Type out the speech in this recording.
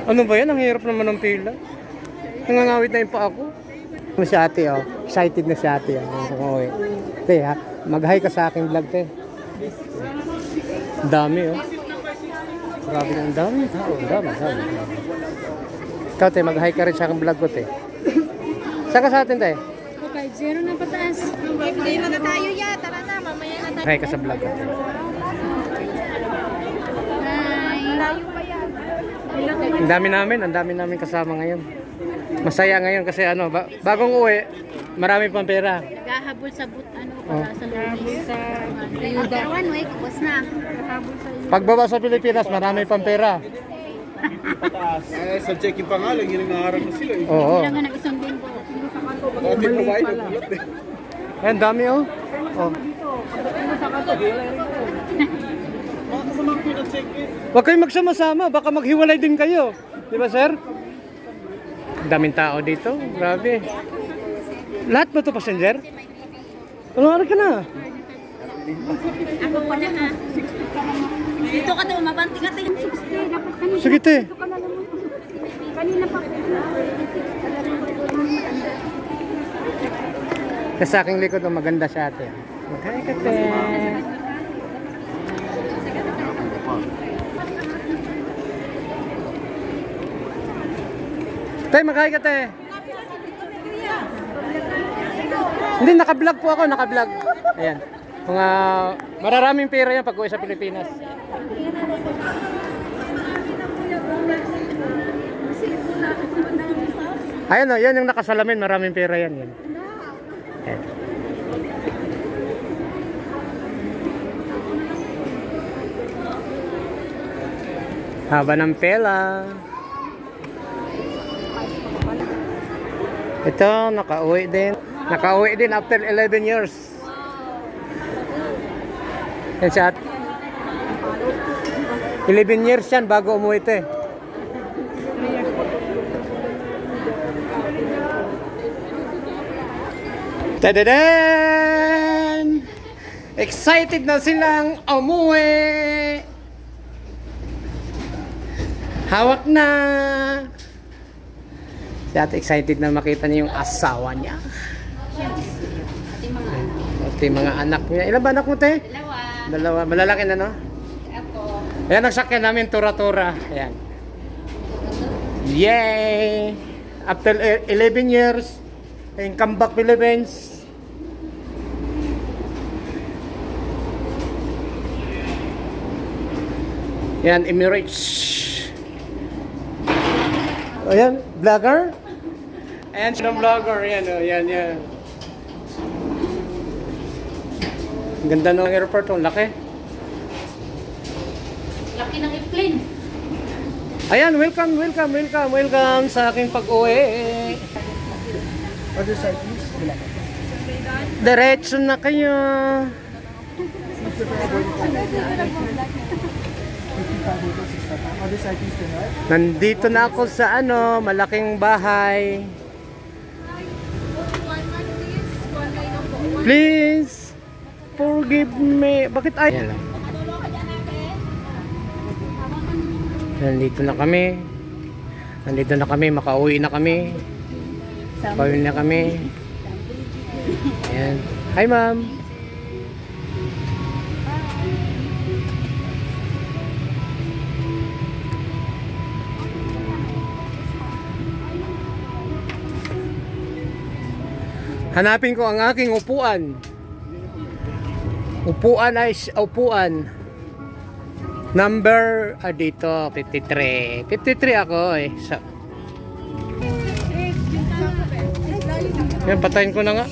Ano ba yan? Ang hirap naman ng pila. Nangangawit na yung pa ako. Si ate, oh. Excited na si ate. Oh. Te, ha? Mag-hi ka sa aking vlog, te. Ang dami, oh. Grabe na, ang dami. Ang dami. Ikaw, te, mag-hi ka rin sa aking vlog ko, te. Saan ka sa atin, te? 5-0 na pataas. Hindi na tayo ya. Tara na, mamaya na tayo. Hi ka sa vlog ko, te. Ang dami namin kasama ngayon. Masaya ngayon kasi ano, bagong uwi, marami pang pera. Naghahabol sa sa lunes. After 1 week, ubos na. Pagbaba sa Pilipinas, marami pang pera. Sa check-in pa nga lang, yun ang naharap na sila. Oo. Kailangan nag-isang linggo. Bakit provide? Ang dami, oh. Huwag kayong magsama-sama, baka maghiwalay din kayo. Di ba, sir? Daming tao dito, grabe. Lahat ba ito passenger? Ano ka na? Ako pa na ha. Dito ka daw, mabanti ka tayo. Sige, te. Kanina pa. Sa aking likod, maganda siya, ate. Okay, kate. Tay, magkaya ka, te. Hindi, naka-vlog po ako, naka-vlog. Ayan. Mga mararaming pera yan pag uwi sa Pilipinas. Ayan o, yan yung nakasalamin, maraming pera yan. Ayan. Haba ng pela. Ito, nakauwi din. Nakauwi din after 11 years. Yan siya. 11 years yan bago umuwi ito eh. Tadadaan! Excited na silang umuwi! Hawak na! Si ate excited na makita niya yung asawa niya. Pati mga anak niya. Ilan ba anak mo, te? Dalawa. Malalaki na, no? Ayan ang sakyan namin, tura-tura. Ayan. Yay! After 11 years, ayun, come back Philippines. Ayan, Emirates. Ayan, vlogger. Ayan, siya ng vlogger. Ayan, oh, yan. Ang ganda ng airport, ang laki. Laki ng airplane. Ayan, welcome sa aking pag-uwi. Other side, please. Diretso na kayo. Nandito na ako sa malaking bahay. Please forgive me. Bakit ay? Nandito na kami. Makauwi na kami. Pauwi na kami. Ayan. Hi, ma'am. Hanapin ko ang aking upuan. Upuan ay upuan. Number dito 53. 53 ako eh. So, yan, patayin ko na nga.